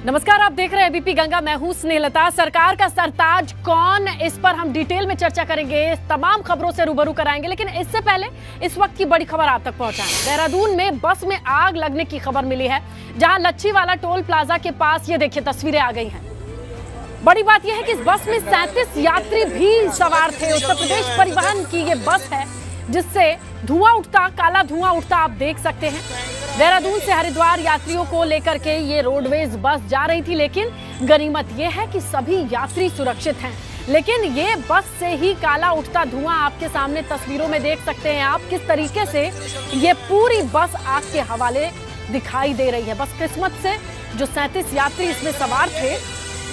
नमस्कार, आप देख रहे हैं एबीपी गंगा। मैं हूं स्नेहलता। सरकार का सरताज कौन, इस पर हम डिटेल में चर्चा करेंगे, तमाम खबरों से रूबरू कराएंगे। लेकिन इससे पहले इस वक्त की बड़ी खबर आप तक पहुंचाएं। देहरादून में बस में आग लगने की खबर मिली है, जहां लच्छीवाला टोल प्लाजा के पास ये देखिए तस्वीरें आ गई हैं। बड़ी बात यह है कि इस बस में 37 यात्री भी सवार थे। उत्तर प्रदेश परिवहन की ये बस है जिससे धुआं उठता, काला धुआं उठता आप देख सकते हैं। देहरादून से हरिद्वार यात्रियों को लेकर के ये रोडवेज बस जा रही थी, लेकिन गनीमत ये है कि सभी यात्री सुरक्षित हैं। लेकिन ये बस से ही काला उठता धुआं आपके सामने तस्वीरों में देख सकते हैं आप, किस तरीके से ये पूरी बस आग के हवाले दिखाई दे रही है। बस किस्मत से जो 37 यात्री इसमें सवार थे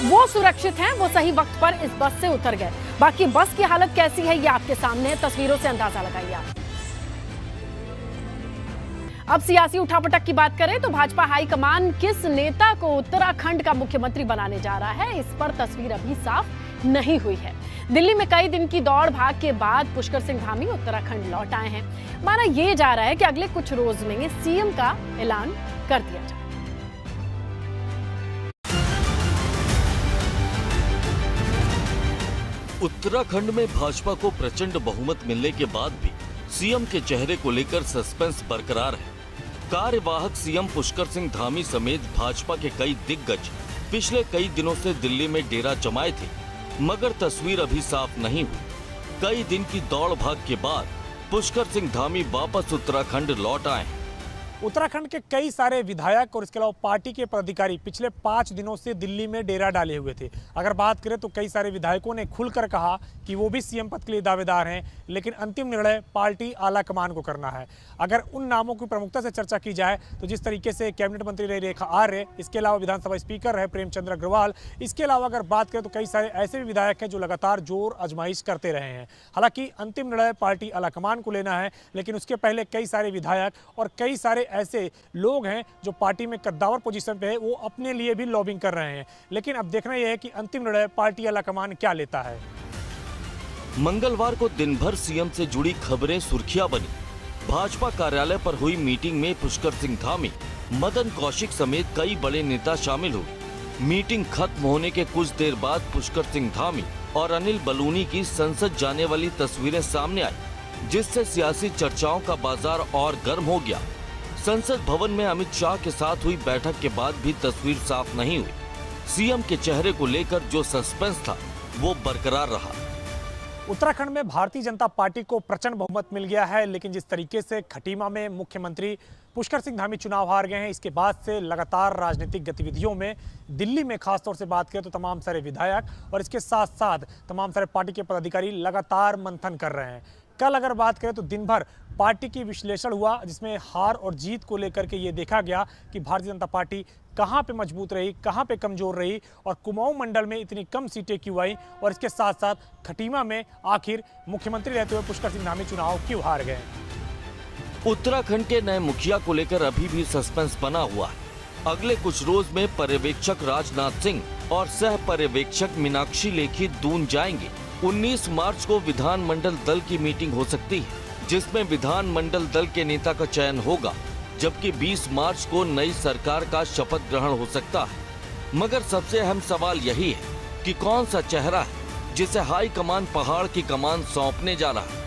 वो सुरक्षित हैं, वो सही वक्त पर इस बस से उतर गए। बाकी बस की हालत कैसी है ये आपके सामने है, तस्वीरों से अंदाजा लगाइए आप। अब सियासी उठापटक की बात करें तो भाजपा हाईकमान किस नेता को उत्तराखंड का मुख्यमंत्री बनाने जा रहा है, इस पर तस्वीर अभी साफ नहीं हुई है। दिल्ली में कई दिन की दौड़ भाग के बाद पुष्कर सिंह धामी उत्तराखंड लौट आए हैं। माना यह जा रहा है कि अगले कुछ रोज में सीएम का ऐलान कर दिया जाए। उत्तराखंड में भाजपा को प्रचंड बहुमत मिलने के बाद भी सीएम के चेहरे को लेकर सस्पेंस बरकरार है। कार्यवाहक सीएम पुष्कर सिंह धामी समेत भाजपा के कई दिग्गज पिछले कई दिनों से दिल्ली में डेरा जमाए थे, मगर तस्वीर अभी साफ नहीं हुई। कई दिन की दौड़ भाग के बाद पुष्कर सिंह धामी वापस उत्तराखंड लौट आए। उत्तराखंड के कई सारे विधायक और इसके अलावा पार्टी के पदाधिकारी पिछले 5 दिनों से दिल्ली में डेरा डाले हुए थे। अगर बात करें तो कई सारे विधायकों ने खुलकर कहा कि वो भी सीएम पद के लिए दावेदार हैं, लेकिन अंतिम निर्णय पार्टी आला कमान को करना है। अगर उन नामों की प्रमुखता से चर्चा की जाए तो जिस तरीके से कैबिनेट मंत्री रहे रेखा आर्य, इसके अलावा विधानसभा स्पीकर रहे प्रेमचंद्र अग्रवाल, इसके अलावा अगर बात करें तो कई सारे ऐसे भी विधायक हैं जो लगातार जोर आजमाइश करते रहे हैं। हालांकि अंतिम निर्णय पार्टी आला कमान को लेना है, लेकिन उसके पहले कई सारे विधायक और कई सारे ऐसे लोग हैं जो पार्टी में कद्दावर पोजीशन पे है, वो अपने लिए भी लॉबिंग कर रहे हैं। लेकिन अब देखना यह है कि अंतिम निर्णय पार्टी आला कमान क्या लेता है। मंगलवार को दिन भर सीएम से जुड़ी खबरें सुर्खियां बनी। भाजपा कार्यालय पर हुई मीटिंग में पुष्कर सिंह धामी, मदन कौशिक समेत कई बड़े नेता शामिल हुए। मीटिंग खत्म होने के कुछ देर बाद पुष्कर सिंह धामी और अनिल बलूनी की संसद जाने वाली तस्वीरें सामने आई, जिससे सियासी चर्चाओं का बाजार और गर्म हो गया। संसद भवन में अमित शाह के साथ हुई बैठक के बाद भी तस्वीर साफ नहीं हुई। सीएम के चेहरे को लेकर जो सस्पेंस था वो बरकरार रहा। उत्तराखंड में भारतीय जनता पार्टी को प्रचंड बहुमत मिल गया है, लेकिन जिस तरीके से खटीमा में मुख्यमंत्री पुष्कर सिंह धामी चुनाव हार गए हैं, इसके बाद से लगातार राजनीतिक गतिविधियों में दिल्ली में खासतौर से बात करें तो तमाम सारे विधायक और इसके साथ साथ तमाम सारे पार्टी के पदाधिकारी लगातार मंथन कर रहे हैं। कल अगर बात करें तो दिन भर पार्टी की विश्लेषण हुआ, जिसमें हार और जीत को लेकर के ये देखा गया कि भारतीय जनता पार्टी कहां पे मजबूत रही, कहां पे कमजोर रही और कुमाऊं मंडल में इतनी कम सीटें क्यों आई, और इसके साथ साथ खटीमा में आखिर मुख्यमंत्री रहते हुए पुष्कर सिंह धामी चुनाव क्यों हार गए। उत्तराखंड के नए मुखिया को लेकर अभी भी सस्पेंस बना हुआ है। अगले कुछ रोज में पर्यवेक्षक राजनाथ सिंह और सह पर्यवेक्षक मीनाक्षी लेखी दून जाएंगे। 19 मार्च को विधानमंडल दल की मीटिंग हो सकती है, जिसमें विधानमंडल दल के नेता का चयन होगा, जबकि 20 मार्च को नई सरकार का शपथ ग्रहण हो सकता है। मगर सबसे अहम सवाल यही है कि कौन सा चेहरा है जिसे हाई कमान पहाड़ की कमान सौंपने जा रहा है।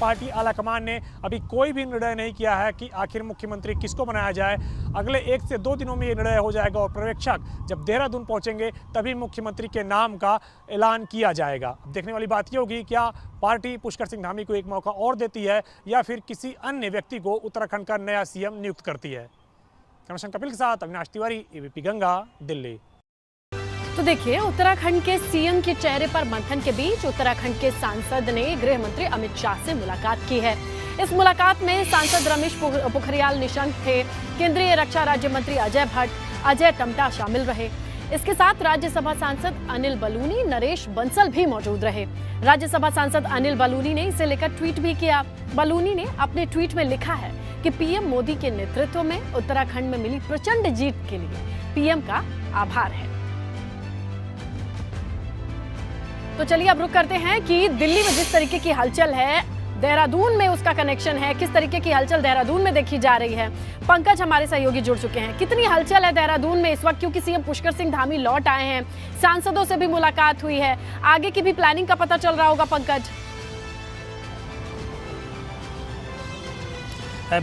पार्टी आलाकमान ने अभी कोई भी निर्णय नहीं किया है कि आखिर मुख्यमंत्री किसको बनाया जाए। अगले 1 से 2 दिनों में ये निर्णय हो जाएगा और पर्यवेक्षक जब देहरादून पहुंचेंगे तभी मुख्यमंत्री के नाम का ऐलान किया जाएगा। अब देखने वाली बात ये होगी क्या पार्टी पुष्कर सिंह धामी को एक मौका और देती है या फिर किसी अन्य व्यक्ति को उत्तराखंड का नया सीएम नियुक्त करती है। कमिश्नर कपिल के साथ अविनाश तिवारी, एबीपी गंगा, दिल्ली। तो देखिए, उत्तराखंड के सीएम के चेहरे पर मंथन के बीच उत्तराखंड के सांसद ने गृह मंत्री अमित शाह से मुलाकात की है। इस मुलाकात में सांसद रमेश पोखरियाल निशंक थे, केंद्रीय रक्षा राज्य मंत्री अजय भट्ट, अजय टम्टा शामिल रहे। इसके साथ राज्यसभा सांसद अनिल बलूनी, नरेश बंसल भी मौजूद रहे। राज्यसभा सांसद अनिल बलूनी ने इसे लेकर ट्वीट भी किया। बलूनी ने अपने ट्वीट में लिखा है कि पीएम मोदी के नेतृत्व में उत्तराखंड में मिली प्रचंड जीत के लिए पीएम का आभार है। तो चलिए अब रुक करते हैं कि दिल्ली में जिस तरीके की हलचल है, देहरादून में उसका कनेक्शन है, किस तरीके की हलचल देहरादून में देखी जा रही है। पंकज हमारे सहयोगी जुड़ चुके हैं। कितनी हलचल है देहरादून में इस वक्त, क्योंकि सीएम पुष्कर सिंह धामी लौट आए हैं, सांसदों से भी मुलाकात हुई है, आगे की भी प्लानिंग का पता चल रहा होगा पंकज।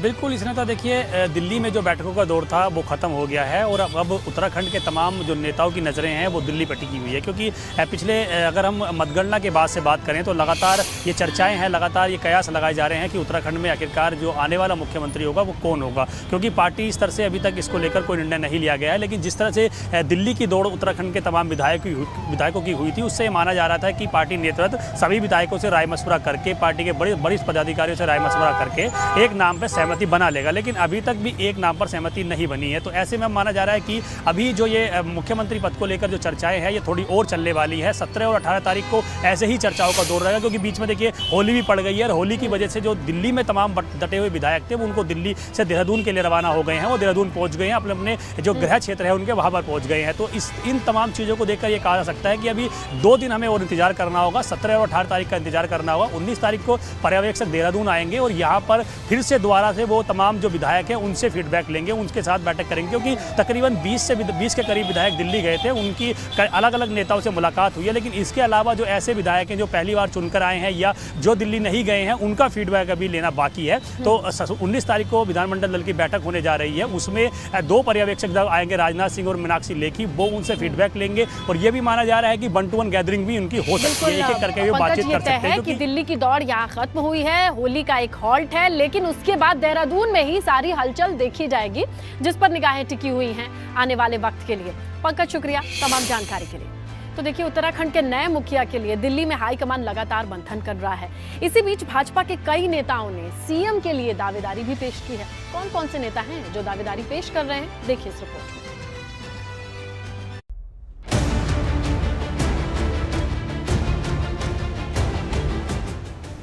बिल्कुल इसने देखिए दिल्ली में जो बैठकों का दौर था वो ख़त्म हो गया है और अब उत्तराखंड के तमाम जो नेताओं की नज़रें हैं वो दिल्ली पर टिकी हुई है, क्योंकि पिछले अगर हम मतगणना के बाद से बात करें तो लगातार ये चर्चाएं हैं, लगातार ये कयास लगाए जा रहे हैं कि उत्तराखंड में आखिरकार जो आने वाला मुख्यमंत्री होगा वो कौन होगा, क्योंकि पार्टी स्तर से अभी तक इसको लेकर कोई निर्णय नहीं लिया गया है। लेकिन जिस तरह से दिल्ली की दौड़ उत्तराखंड के तमाम विधायकों की हुई थी, उससे माना जा रहा था कि पार्टी नेतृत्व सभी विधायकों से राय मशवरा करके, पार्टी के वरिष्ठ पदाधिकारियों से राय मशवरा करके एक नाम पर सहमति बना लेगा, लेकिन अभी तक भी एक नाम पर सहमति नहीं बनी है। तो ऐसे में माना जा रहा है कि अभी जो ये मुख्यमंत्री पद को लेकर जो चर्चाएं हैं ये थोड़ी और चलने वाली है। 17 और 18 तारीख को ऐसे ही चर्चाओं का दौर रहेगा, क्योंकि बीच में देखिए होली भी पड़ गई है और होली की वजह से जो दिल्ली में तमाम डटे हुए विधायक थे वो उनको दिल्ली से देहरादून के लिए रवाना हो गए हैं, वो देहरादून पहुंच गए हैं, अपने अपने जो गृह क्षेत्र है उनके वहां पर पहुंच गए हैं। तो इन तमाम चीज़ों को देखकर ये कहा जा सकता है कि अभी 2 दिन हमें और इंतजार करना होगा, 17 और 18 तारीख का इंतजार करना होगा। 19 तारीख को पर्यवेक्षक देहरादून आएंगे और यहाँ पर फिर से दोबारा से वो तमाम जो विधायक हैं उनसे फीडबैक लेंगे, उनके साथ बैठक करेंगे, क्योंकि तकरीबन 20 के करीब विधायक दिल्ली गए थे, उनकी अलग अलग नेताओं से मुलाकात हुई है। लेकिन इसके अलावा जो ऐसे विधायक हैं जो पहली बार चुनकर आए हैं या जो दिल्ली नहीं गए हैं, उनका फीडबैक अभी लेना बाकी है। तो 19 तारीख को विधानमंडल दल की बैठक होने जा रही है, उसमें 2 पर्यवेक्षक दल आएंगे, राजनाथ सिंह और मीनाक्षी लेखी, वो उनसे फीडबैक लेंगे और ये भी माना जा रहा है कि 1-to-1 गैदरिंग भी उनकी हो सकती है, एक-एक करके वो बातचीत कर सकते हैं। कि दिल्ली की दौड़ यहाँ खत्म हुई है, होली का एक हॉल्ट है, लेकिन उसके बाद देहरादून में ही सारी हलचल देखी जाएगी, जिस पर निगाहें टिकी हुई हैं आने वाले वक्त के लिए। पंकज शुक्रिया तमाम जानकारी के लिए। तो देखिए, उत्तराखंड के नए मुखिया के लिए दिल्ली में हाईकमान लगातार मंथन कर रहा है। इसी बीच भाजपा के कई नेताओं ने सीएम के लिए दावेदारी भी पेश की है। कौन कौन से नेता हैं जो दावेदारी पेश कर रहे हैं, देखिए इस रिपोर्ट में।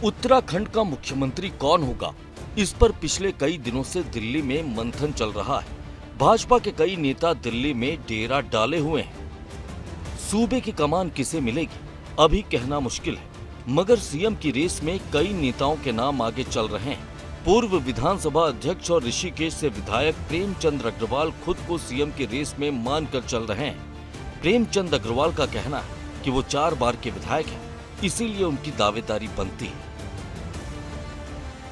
उत्तराखंड का मुख्यमंत्री कौन होगा, इस पर पिछले कई दिनों से दिल्ली में मंथन चल रहा है। भाजपा के कई नेता दिल्ली में डेरा डाले हुए हैं। सूबे की कमान किसे मिलेगी अभी कहना मुश्किल है, मगर सीएम की रेस में कई नेताओं के नाम आगे चल रहे हैं। पूर्व विधानसभा अध्यक्ष और ऋषिकेश से विधायक प्रेमचंद अग्रवाल खुद को सीएम की रेस में मानकर चल रहे हैं। प्रेमचंद अग्रवाल का कहना है कि वो 4 बार के विधायक हैं, इसीलिए उनकी दावेदारी बनती है।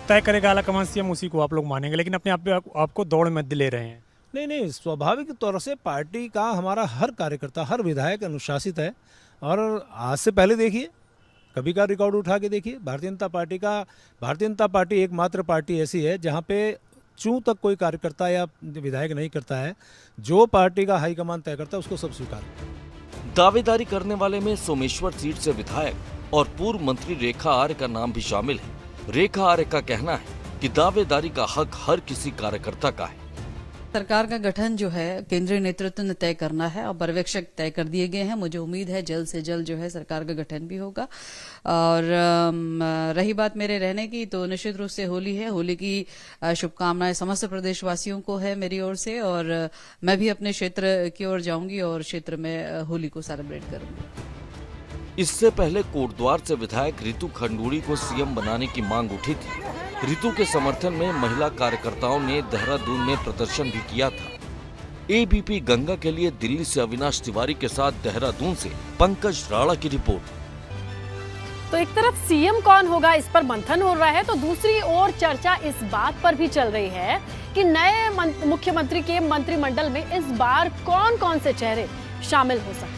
तय करेगा आलाकमान सीएम, उसी को आप लोग मानेंगे, लेकिन अपने आप पे आपको दौड़ में ले रहे हैं। नहीं, स्वाभाविक तौर से पार्टी का हमारा हर कार्यकर्ता, हर विधायक अनुशासित है। और आज से पहले देखिए, कभी का रिकॉर्ड उठा के देखिए, भारतीय जनता पार्टी एकमात्र पार्टी ऐसी है जहाँ पे चूं तक कोई कार्यकर्ता या विधायक नहीं करता है, जो पार्टी का हाईकमान तय करता है उसको सब स्वीकार। दावेदारी करने वाले में सोमेश्वर सीट से विधायक और पूर्व मंत्री रेखा आर्य का नाम भी शामिल है। रेखा आर्य का कहना है कि दावेदारी का हक हर किसी कार्यकर्ता का है। सरकार का गठन जो है केंद्रीय नेतृत्व ने तय करना है और पर्यवेक्षक तय कर दिए गए हैं। मुझे उम्मीद है जल्द से जल्द जो है सरकार का गठन भी होगा। और रही बात मेरे रहने की, तो निश्चित रूप से होली है। होली की शुभकामनाएं समस्त प्रदेशवासियों को है मेरी ओर से, और मैं भी अपने क्षेत्र की ओर जाऊंगी और क्षेत्र में होली को सेलिब्रेट करूंगी। इससे पहले कोटद्वार से विधायक रितु खंडूड़ी को सीएम बनाने की मांग उठी थी। रितु के समर्थन में महिला कार्यकर्ताओं ने देहरादून में प्रदर्शन भी किया था। एबीपी गंगा के लिए दिल्ली से अविनाश तिवारी के साथ देहरादून से पंकज राणा की रिपोर्ट। तो एक तरफ सीएम कौन होगा इस पर मंथन हो रहा है, तो दूसरी ओर चर्चा इस बात पर भी चल रही है कि नए मुख्यमंत्री के मंत्रिमंडल में इस बार कौन कौन से चेहरे शामिल हो सकते हैं।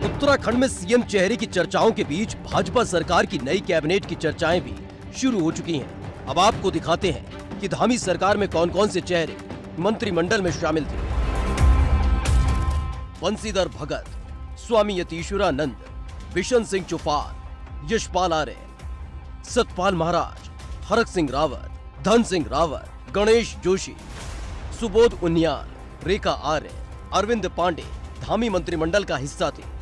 उत्तराखंड में सीएम चेहरे की चर्चाओं के बीच भाजपा सरकार की नई कैबिनेट की चर्चाएं भी शुरू हो चुकी हैं। अब आपको दिखाते हैं कि धामी सरकार में कौन कौन से चेहरे मंत्रिमंडल में शामिल थे। बंसीधर भगत, स्वामी यतीश्वरानंद, बिशन सिंह चुफार, यशपाल आर्य, सतपाल महाराज, हरक सिंह रावत, धन सिंह रावत, गणेश जोशी, सुबोध उनियाल, रेखा आर्य, अरविंद पांडे धामी मंत्रिमंडल का हिस्सा थे।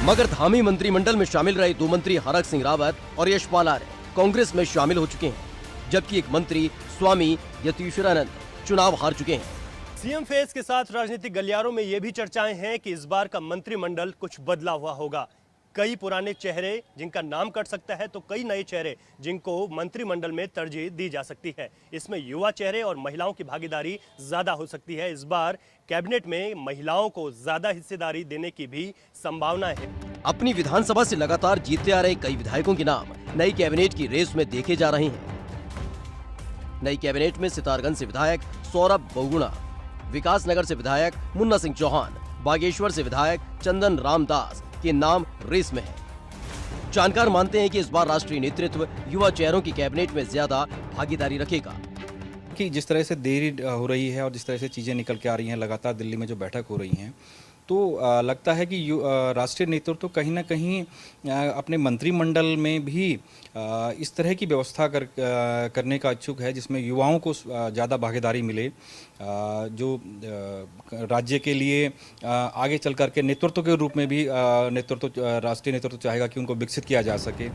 मगर धामी मंत्रिमंडल में शामिल रहे 2 मंत्री हरक सिंह रावत और यशपाल आर्य कांग्रेस में शामिल हो चुके हैं, जबकि एक मंत्री स्वामी यतीश्वरानंद चुनाव हार चुके हैं। सीएम फेस के साथ राजनीतिक गलियारों में यह भी चर्चाएं हैं कि इस बार का मंत्रिमंडल कुछ बदला हुआ होगा। कई पुराने चेहरे जिनका नाम कट सकता है तो कई नए चेहरे जिनको मंत्रिमंडल में तरजीह दी जा सकती है। इसमें युवा चेहरे और महिलाओं की भागीदारी ज्यादा हो सकती है। इस बार कैबिनेट में महिलाओं को ज्यादा हिस्सेदारी देने की भी संभावना है। अपनी विधानसभा से लगातार जीतते आ रहे कई विधायकों के नाम नई कैबिनेट की रेस में देखे जा रहे हैं। नई कैबिनेट में सितारगंज से विधायक सौरभ बहुगुणा, विकासनगर से विधायक मुन्ना सिंह चौहान, बागेश्वर से विधायक चंदन रामदास के नाम रेस में है। जानकार मानते हैं कि इस बार राष्ट्रीय नेतृत्व युवा चेहरों की कैबिनेट में ज्यादा भागीदारी रखेगा। कि जिस तरह से देरी हो रही है और जिस तरह से चीज़ें निकल के आ रही हैं, लगातार दिल्ली में जो बैठक हो रही हैं, तो लगता है कि राष्ट्रीय नेतृत्व कहीं ना कहीं अपने मंत्रिमंडल में भी इस तरह की व्यवस्था करने का इच्छुक है जिसमें युवाओं को ज़्यादा भागीदारी मिले, जो राज्य के लिए आगे चल कर के नेतृत्व के रूप में भी राष्ट्रीय नेतृत्व चाहेगा कि उनको विकसित किया जा सके।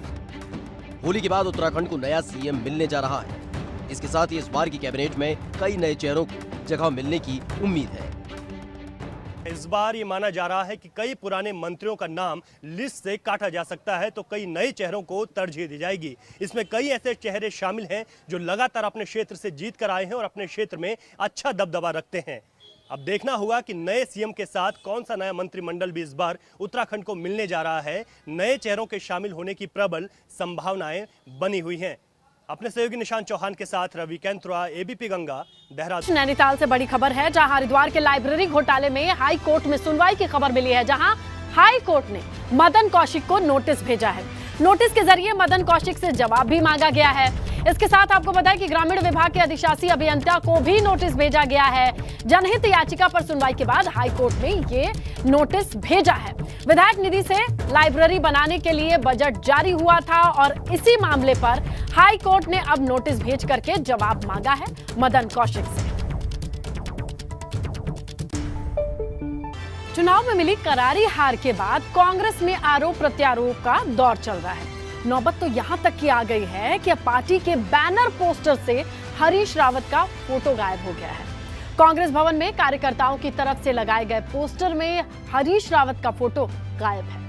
होली के बाद उत्तराखंड को नया सीएम मिलने जा रहा है। इसके साथ ही इस बार की कैबिनेट में कई नए चेहरों को जगह मिलने की उम्मीद है। इस बार ये माना जा रहा है कि कई पुराने मंत्रियों का नाम लिस्ट से काटा जा सकता है तो कई नए चेहरों को तरजीह दी जाएगी। इसमें कई ऐसे चेहरे शामिल हैं जो लगातार अपने क्षेत्र से जीत कर आए हैं और अपने क्षेत्र में अच्छा दबदबा रखते हैं। अब देखना होगा कि नए सीएम के साथ कौन सा नया मंत्रिमंडल भी इस बार उत्तराखंड को मिलने जा रहा है। नए चेहरों के शामिल होने की प्रबल संभावनाएं बनी हुई हैं। अपने सहयोगी निशांत चौहान के साथ रवि कैंथ्रा, एबीपी गंगा, देहरादून। नैनीताल से बड़ी खबर है, जहां हरिद्वार के लाइब्रेरी घोटाले में हाई कोर्ट में सुनवाई की खबर मिली है, जहां हाई कोर्ट ने मदन कौशिक को नोटिस भेजा है। नोटिस के जरिए मदन कौशिक से जवाब भी मांगा गया है। इसके साथ आपको बताएं कि ग्रामीण विभाग के अधिशासी अभियंता को भी नोटिस भेजा गया है। जनहित याचिका पर सुनवाई के बाद हाई कोर्ट ने ये नोटिस भेजा है। विधायक निधि से लाइब्रेरी बनाने के लिए बजट जारी हुआ था और इसी मामले पर हाई कोर्ट ने अब नोटिस भेज करके जवाब मांगा है मदन कौशिक से। चुनाव में मिली करारी हार के बाद कांग्रेस में आरोप प्रत्यारोप का दौर चल रहा है। नौबत तो यहां तक की आ गई है कि अब पार्टी के बैनर पोस्टर से हरीश रावत का फोटो गायब हो गया है। कांग्रेस भवन में कार्यकर्ताओं की तरफ से लगाए गए पोस्टर में हरीश रावत का फोटो गायब है।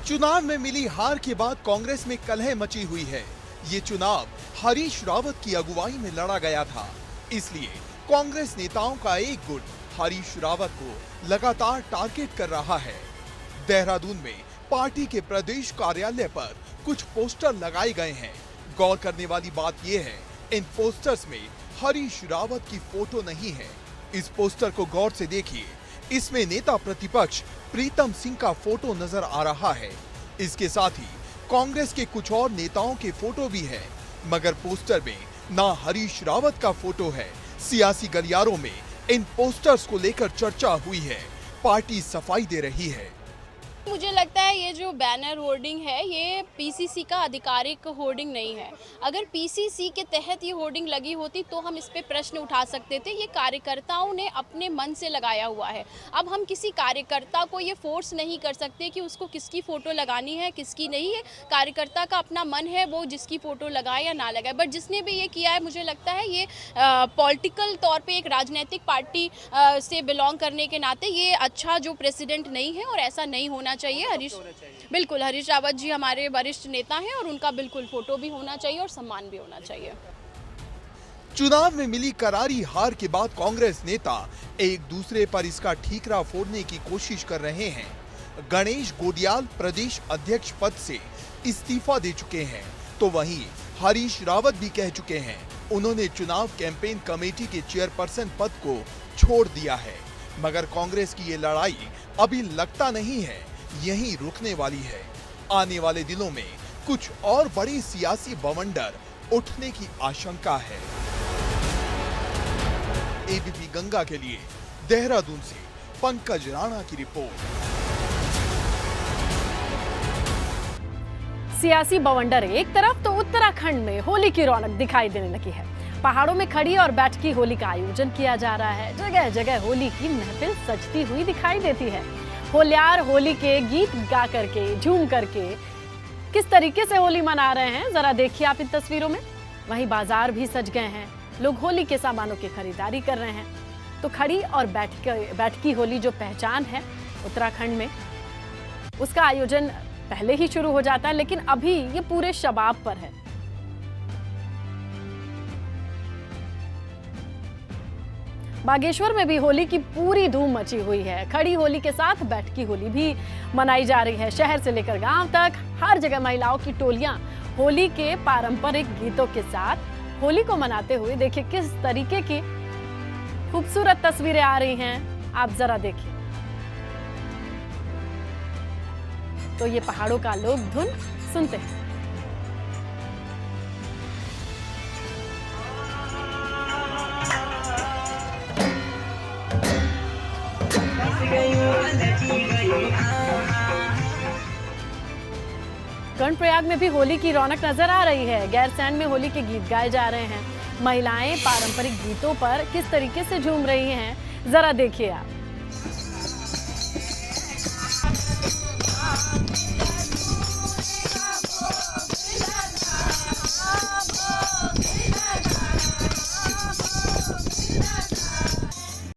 चुनाव में मिली हार के बाद कांग्रेस में कलह मची हुई है। ये चुनाव हरीश रावत की अगुवाई में लड़ा गया था, इसलिए कांग्रेस नेताओं का एक गुट हरीश रावत को लगातार टारगेट कर रहा है। देहरादून में पार्टी के प्रदेश कार्यालय पर कुछ पोस्टर लगाए गए हैं। गौर करने वाली बात यह है, इन पोस्टर्स में हरीश रावत की फोटो नहीं है। इस पोस्टर को गौर से देखिए, इसमें नेता प्रतिपक्ष प्रीतम सिंह का फोटो नजर आ रहा है। इसके साथ ही कांग्रेस के कुछ और नेताओं के फोटो भी है, मगर पोस्टर में ना हरीश रावत का फोटो है। सियासी गलियारों में इन पोस्टर्स को लेकर चर्चा हुई है। पार्टी सफाई दे रही है। मुझे लगता है ये जो बैनर होर्डिंग है ये पीसीसी का आधिकारिक होर्डिंग नहीं है। अगर पीसीसी के तहत ये होर्डिंग लगी होती तो हम इस पे प्रश्न उठा सकते थे। ये कार्यकर्ताओं ने अपने मन से लगाया हुआ है। अब हम किसी कार्यकर्ता को ये फोर्स नहीं कर सकते कि उसको किसकी फ़ोटो लगानी है किसकी नहीं है। कार्यकर्ता का अपना मन है, वो जिसकी फ़ोटो लगाए या ना लगाए। बट जिसने भी ये किया है, मुझे लगता है ये पॉलिटिकल तौर पर एक राजनीतिक पार्टी से बिलोंग करने के नाते ये अच्छा जो प्रेसिडेंट नहीं है और ऐसा नहीं होना चाहिए। बिल्कुल हरीश रावत जी हमारे वरिष्ठ नेता हैं और उनका बिल्कुल फोटो भी होना चाहिए और सम्मान भी होना चाहिए। चुनाव में मिली करारी हार के बाद कांग्रेस नेता एक दूसरे पर इसका ठीकरा फोड़ने की कोशिश कर रहे हैं। गणेश गोडियाल प्रदेश अध्यक्ष पद से इस्तीफा दे चुके हैं, तो वहीं हरीश रावत भी कह चुके हैं उन्होंने चुनाव कैंपेन कमेटी के चेयरपर्सन पद को छोड़ दिया है। मगर कांग्रेस की ये लड़ाई अभी लगता नहीं है यहीं रुकने वाली है। आने वाले दिनों में कुछ और बड़ी सियासी बवंडर उठने की आशंका है। एबीपी गंगा के लिए देहरादून से पंकज राणा की रिपोर्ट। सियासी बवंडर एक तरफ तो उत्तराखंड में होली की रौनक दिखाई देने लगी है। पहाड़ों में खड़ी और बैठकी होली का आयोजन किया जा रहा है। जगह जगह होली की महफिल सजती हुई दिखाई देती है। होल्यार होली के गीत गा करके, झूम करके किस तरीके से होली मना रहे हैं जरा देखिए आप इन तस्वीरों में। वहीं बाजार भी सज गए हैं, लोग होली के सामानों की खरीदारी कर रहे हैं। तो खड़ी और बैठकी होली जो पहचान है उत्तराखंड में, उसका आयोजन पहले ही शुरू हो जाता है, लेकिन अभी ये पूरे शबाब पर है। बागेश्वर में भी होली की पूरी धूम मची हुई है। खड़ी होली के साथ बैठकी होली भी मनाई जा रही है। शहर से लेकर गांव तक हर जगह महिलाओं की टोलियां होली के पारंपरिक गीतों के साथ होली को मनाते हुए देखिए किस तरीके की खूबसूरत तस्वीरें आ रही हैं, आप जरा देखिए। तो ये पहाड़ों का लोक धुन सुनते हैं। कर्णप्रयाग में भी होली की रौनक नजर आ रही है। गैरसैंण में होली के गीत गाए जा रहे हैं। महिलाएं पारंपरिक गीतों पर किस तरीके से झूम रही हैं, जरा देखिए आप।